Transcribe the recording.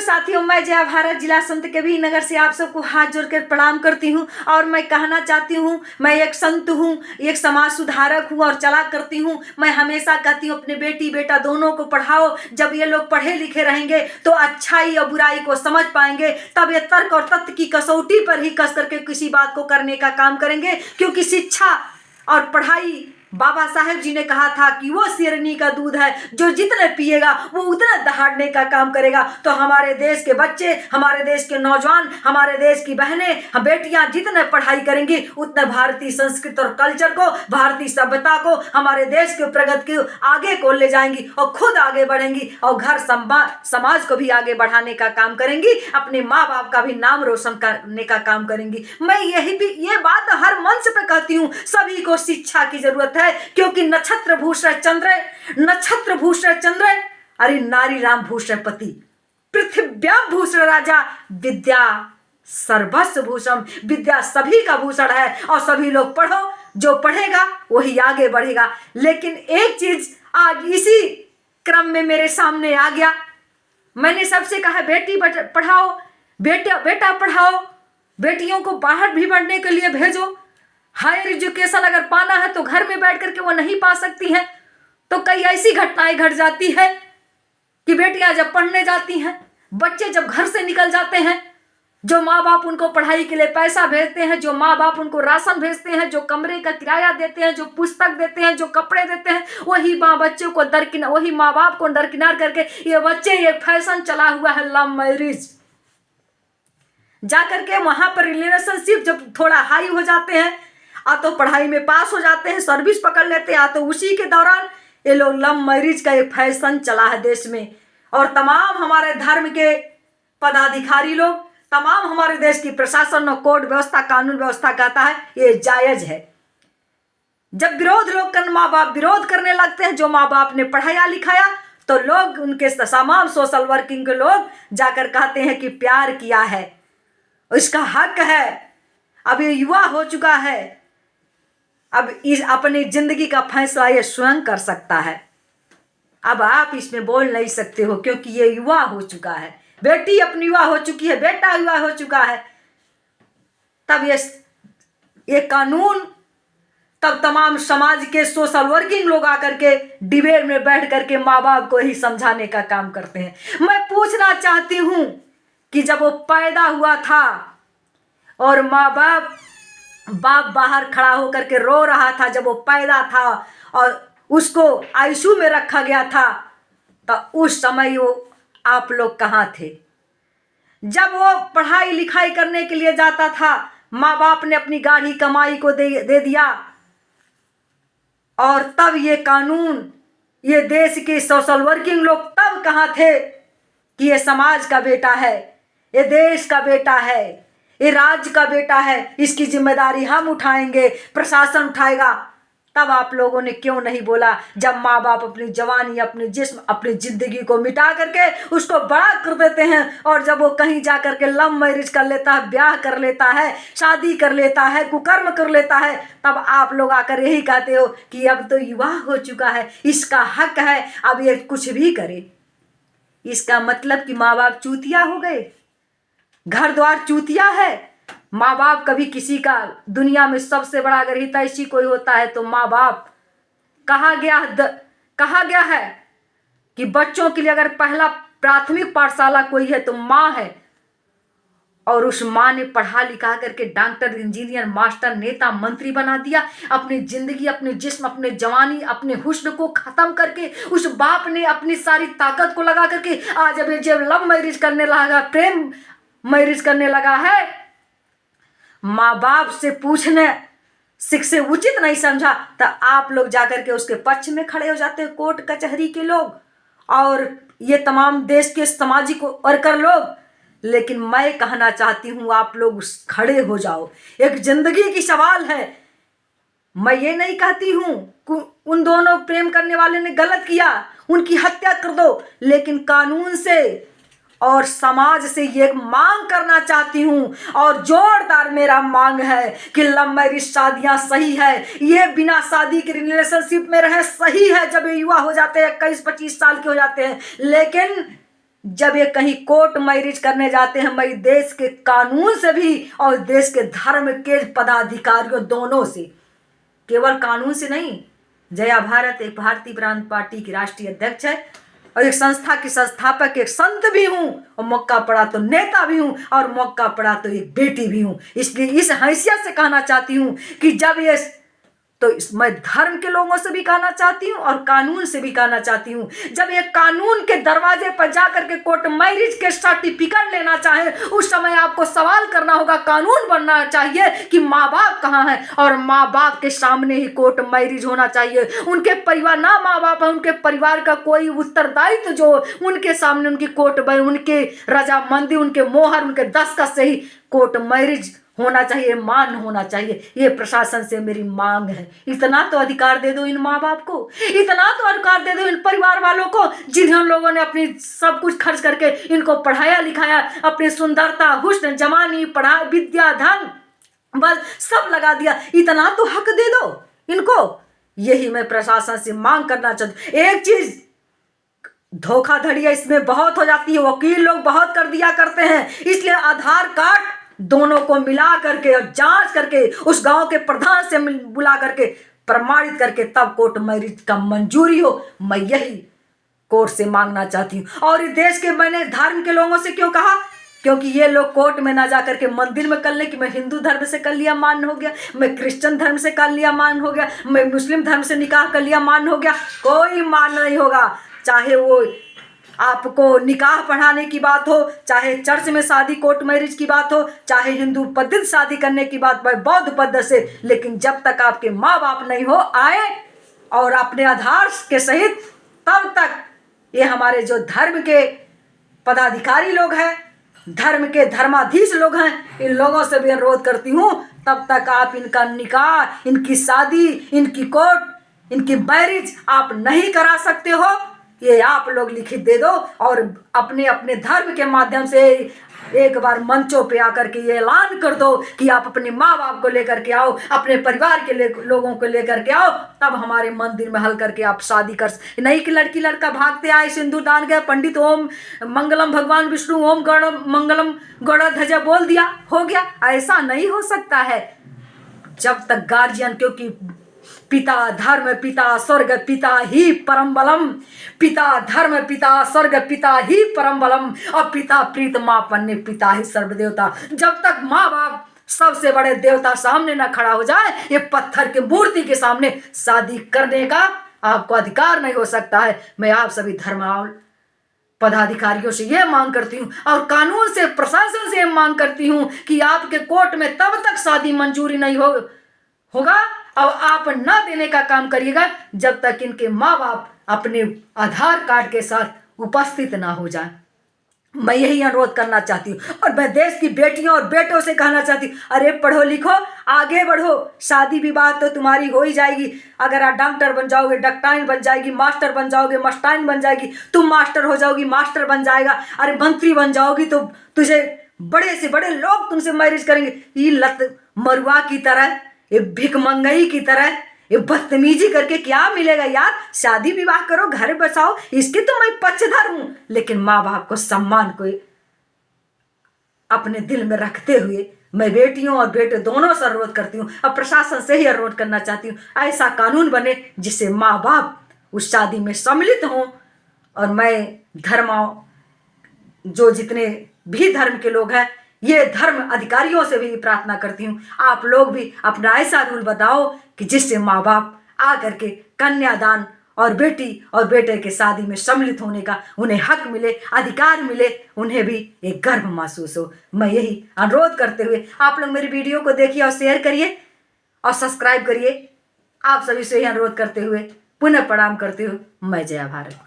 साथियों, मैं जया भारत जिला संत कबीर नगर से आप सबको हाथ जोड़कर प्रणाम करती हूँ। और मैं कहना चाहती हूँ, मैं एक संत हूँ, एक समाज सुधारक हूँ और चला करती हूँ। मैं हमेशा कहती हूँ अपने बेटी बेटा दोनों को पढ़ाओ। जब ये लोग पढ़े लिखे रहेंगे तो अच्छाई और बुराई को समझ पाएंगे। तब ये तर्क और तथ्य की कसौटी पर ही कस करके किसी बात को करने का काम करेंगे। क्योंकि शिक्षा और पढ़ाई, बाबा साहेब जी ने कहा था कि वो शेरनी का दूध है, जो जितने पिएगा वो उतना दहाड़ने का काम करेगा। तो हमारे देश के बच्चे, हमारे देश के नौजवान, हमारे देश की बहनें, हम बेटियां जितने पढ़ाई करेंगी उतने भारतीय संस्कृति और कल्चर को, भारतीय सभ्यता को, हमारे देश के प्रगति को आगे को ले जाएंगी और खुद आगे बढ़ेंगी और घर समाज को भी आगे बढ़ाने का काम करेंगी। अपने माँ बाप का भी नाम रोशन करने का काम करेंगी। मैं ये बात हर मंच पे कहती हूँ, सभी को शिक्षा की जरूरत है। क्योंकि नक्षत्र भूषण चंद्र, अरे नारी राम भूषण पति, पृथ्व्याम भूषण राजा, विद्या सर्वस्व भूषण। विद्या सभी का भूषण है और सभी लोग पढ़ो। जो पढ़ेगा वही आगे बढ़ेगा। लेकिन एक चीज आज इसी क्रम में मेरे सामने आ गया। मैंने सबसे कहा बेटी पढ़ाओ, बेटा पढ़ाओ, बेटियों को बाहर भी पढ़ने के लिए भेजो। हायर एजुकेशन अगर पाना है तो घर में बैठ करके वो नहीं पा सकती हैं। तो कई ऐसी घटनाएं घट जाती है कि बेटियां जब पढ़ने जाती हैं, बच्चे जब घर से निकल जाते हैं, जो माँ बाप उनको पढ़ाई के लिए पैसा भेजते हैं, जो माँ बाप उनको राशन भेजते हैं, जो कमरे का किराया देते हैं, जो पुस्तक देते हैं, जो कपड़े देते हैं, वही माँ बाप को दरकिनार करके ये फैशन चला हुआ है लव मैरिज। जाकर के वहां पर रिलेशनशिप जब थोड़ा हाई हो जाते हैं, आ तो पढ़ाई में पास हो जाते हैं, सर्विस पकड़ लेते हैं, आ तो उसी के दौरान ये लोग लव मैरिज का एक फैशन चला है देश में। और तमाम हमारे धर्म के पदाधिकारी लोग, तमाम हमारे देश की प्रशासन और कोर्ट व्यवस्था, कानून व्यवस्था कहता है ये जायज है। जब माँ बाप विरोध करने लगते हैं, जो माँ बाप ने पढ़ाया लिखाया, तो लोग उनके तमाम सोशल वर्किंग के लोग जाकर कहते हैं कि प्यार किया है, इसका हक है। अब ये युवा हो चुका है, अब इस अपनी जिंदगी का फैसला ये स्वयं कर सकता है। अब आप इसमें बोल नहीं सकते हो क्योंकि ये युवा हो चुका है। बेटी अपनी युवा हो चुकी है, बेटा युवा हो चुका है। तब ये कानून, तब तमाम समाज के सोशल वर्किंग लोग आकर के डिबेट में बैठ करके माँ बाप को ही समझाने का काम करते हैं। मैं पूछना चाहती हूँ कि जब वो पैदा हुआ था और माँ बाप बाहर खड़ा होकर के रो रहा था, जब वो पैदा था और उसको आईसीयू में रखा गया था, तो उस समय वो आप लोग कहाँ थे? जब वो पढ़ाई लिखाई करने के लिए जाता था, माँ बाप ने अपनी गाढ़ी कमाई को दे दिया। और तब ये कानून, ये देश के सोशल वर्किंग लोग तब कहाँ थे कि ये समाज का बेटा है, ये देश का बेटा है, ये राज्य का बेटा है, इसकी जिम्मेदारी हम उठाएंगे, प्रशासन उठाएगा। तब आप लोगों ने क्यों नहीं बोला? जब माँ बाप अपनी जवानी, अपने जिस्म, अपनी जिंदगी को मिटा करके उसको बड़ा कर देते हैं, और जब वो कहीं जा करके लव मैरिज कर लेता है, ब्याह कर लेता है, शादी कर लेता है, कुकर्म कर लेता है, तब आप लोग आकर यही कहते हो कि अब तो युवा हो चुका है, इसका हक है, अब ये कुछ भी करे। इसका मतलब कि माँ बाप चूतिया हो गए, घर द्वार चूतिया है। माँ बाप कभी किसी का, दुनिया में सबसे बड़ा अगर हितैषी कोई होता है तो माँ बाप। कहा गया है कि बच्चों के लिए अगर पहला प्राथमिक पाठशाला कोई है तो माँ है। और उस माँ ने पढ़ा लिखा करके डॉक्टर, इंजीनियर, मास्टर, नेता, मंत्री बना दिया। अपनी जिंदगी, अपने जिस्म, अपने जवानी, अपने हुस्न को खत्म करके उस बाप ने अपनी सारी ताकत को लगा करके आज अब जब लव मैरिज करने लगा, प्रेम मैरिज करने लगा है, माँ बाप से पूछने से उचित नहीं समझा, तो आप लोग जाकर के उसके पक्ष में खड़े हो जाते हैं, कोर्ट कचहरी के लोग और ये तमाम देश के सामाजिक वर्कर लोग। लेकिन मैं कहना चाहती हूँ आप लोग खड़े हो जाओ, एक जिंदगी की सवाल है। मैं ये नहीं कहती हूँ उन दोनों प्रेम करने वाले ने गलत किया, उनकी हत्या कर दो, लेकिन कानून से और समाज से ये मांग करना चाहती हूँ, और जोरदार मेरा मांग है कि लव मैरिज शादियाँ सही है, ये बिना शादी के रिलेशनशिप में रहे सही है। जब ये युवा हो जाते हैं, 21-25 साल के हो जाते हैं, लेकिन जब ये कहीं कोर्ट मैरिज करने जाते हैं, मैं देश के कानून से भी और देश के धर्म के पदाधिकारियों दोनों से, केवल कानून से नहीं। जया भारत एक भारतीय प्रांत पार्टी की राष्ट्रीय अध्यक्ष है और एक संस्था की संस्थापक, एक संत भी हूँ और मौका पड़ा तो नेता भी हूँ और मौका पड़ा तो एक बेटी भी हूँ। इसलिए इस हैसियत से कहना चाहती हूँ कि जब ये तो मैं धर्म के लोगों से भी कहना चाहती हूँ और कानून से भी कहना चाहती हूँ, जब ये कानून के दरवाजे पर जाकर के कोर्ट मैरिज के सर्टिफिकेट लेना चाहे, उस समय आपको सवाल करना होगा, कानून बनना चाहिए कि माँ बाप कहाँ हैं और माँ बाप के सामने ही कोर्ट मैरिज होना चाहिए। उनके परिवार ना माँ बाप है, उनके परिवार का कोई उत्तरदायित्व जो उनके सामने उनकी कोर्ट उनके रजामंदी, उनके मोहर, उनके दस्तखत से ही कोर्ट मैरिज होना चाहिए, मान होना चाहिए। ये प्रशासन से मेरी मांग है। इतना तो अधिकार दे दो इन माँ बाप को, इतना तो अधिकार दे दो इन परिवार वालों को जिन्हें लोगों ने अपनी सब कुछ खर्च करके इनको पढ़ाया लिखाया, अपनी सुंदरता, हुस्न, जवानी, पढ़ाई, विद्या, धन, बल सब लगा दिया। इतना तो हक दे दो इनको। यही मैं प्रशासन से मांग करना चाहती हूँ। एक चीज धोखाधड़ी इसमें बहुत हो जाती है, वकील लोग बहुत कर दिया करते हैं, इसलिए आधार कार्ड दोनों को मिला करके और जांच करके उस गांव के प्रधान से बुला करके प्रमाणित करके तब कोर्ट मैरिज का मंजूरी हो। मैं यही कोर्ट से मांगना चाहती हूँ। और इस देश के मैंने धर्म के लोगों से क्यों कहा, क्योंकि ये लोग कोर्ट में ना जा करके मंदिर में कर ले कि मैं हिंदू धर्म से कर लिया मान्य हो गया, मैं क्रिश्चियन धर्म से कर लिया मान्य हो गया, मैं मुस्लिम धर्म से निकाह कर लिया मान्य हो गया। कोई मान्य नहीं होगा। चाहे वो आपको निकाह पढ़ाने की बात हो, चाहे चर्च में शादी कोर्ट मैरिज की बात हो, चाहे हिंदू पद्धति शादी करने की बात हो, बौद्ध पद्धति से, लेकिन जब तक आपके माँ बाप नहीं हो आए और अपने आधार के सहित, तब तक ये हमारे जो धर्म के पदाधिकारी लोग हैं, धर्म के धर्माधीश लोग हैं, इन लोगों से भी अनुरोध करती हूँ, तब तक आप इनका निकाह, इनकी शादी, इनकी कोर्ट, इनकी मैरिज आप नहीं करा सकते हो। ये आप लोग लिखित दे दो और अपने अपने धर्म के माध्यम से एक बार मंचों पे आकर के ये ऐलान कर दो कि आप अपने माँ बाप को लेकर के आओ, अपने परिवार के लोगों को लेकर के आओ, तब हमारे मंदिर में हल करके आप शादी कर। नहीं कि लड़की लड़का भागते आए, सिंदूर दान गए, पंडित ओम मंगलम भगवान विष्णु ओम गण मंगलम गौड़ ध्वजा बोल दिया, हो गया। ऐसा नहीं हो सकता है। जब तक गार्जियन, क्योंकि पिता धर्म पिता स्वर्ग पिता ही परम बलम, पिता धर्म पिता स्वर्ग पिता ही परम बलम, और पिता प्रीत माँ पन्ने पिता ही सर्वदेवता। जब तक माँ बाप सबसे बड़े देवता सामने न खड़ा हो जाए, ये पत्थर के मूर्ति के सामने शादी करने का आपको अधिकार नहीं हो सकता है। मैं आप सभी धर्म पदाधिकारियों से यह मांग करती हूँ और कानून से, प्रशासन से मांग करती हूँ कि आपके कोर्ट में तब तक शादी मंजूरी नहीं होगा और आप ना देने का काम करिएगा जब तक इनके माँ बाप अपने आधार कार्ड के साथ उपस्थित ना हो जाए। मैं यही अनुरोध करना चाहती हूँ और मैं देश की बेटियों और बेटों से कहना चाहती हूँ, अरे पढ़ो लिखो, आगे बढ़ो, शादी विवाह तो तुम्हारी हो ही जाएगी। अगर आप डॉक्टर बन जाओगे, डॉक्टाइन बन जाएगी, मास्टर बन जाओगे, मास्टाइन बन जाएगी, तुम मास्टर हो जाओगी, मास्टर बन जाएगा, अरे मंत्री बन जाओगी तो तुझे बड़े से बड़े लोग तुमसे मैरिज करेंगे। ये लत मरुआ की तरह, ये भिखमंगई की तरह, ये बदतमीजी करके क्या मिलेगा यार। शादी विवाह करो, घर बसाओ, इसके तो मैं पक्षधर हूं, लेकिन माँ बाप को सम्मान को अपने दिल में रखते हुए मैं बेटियों और बेटे दोनों से अनुरोध करती हूँ और प्रशासन से ही अनुरोध करना चाहती हूँ, ऐसा कानून बने जिससे माँ बाप उस शादी में सम्मिलित हों। और मैं जो जितने भी धर्म के लोग हैं, ये धर्म अधिकारियों से भी प्रार्थना करती हूँ, आप लोग भी अपना ऐसा रूल बताओ कि जिससे माँ बाप आकर के कन्यादान और बेटी और बेटे के शादी में सम्मिलित होने का उन्हें हक मिले, अधिकार मिले, उन्हें भी एक गर्व महसूस हो। मैं यही अनुरोध करते हुए आप लोग मेरी वीडियो को देखिए और शेयर करिए और सब्सक्राइब करिए। आप सभी से यही अनुरोध करते हुए पुनः प्रणाम करते हुए मैं जया भारत।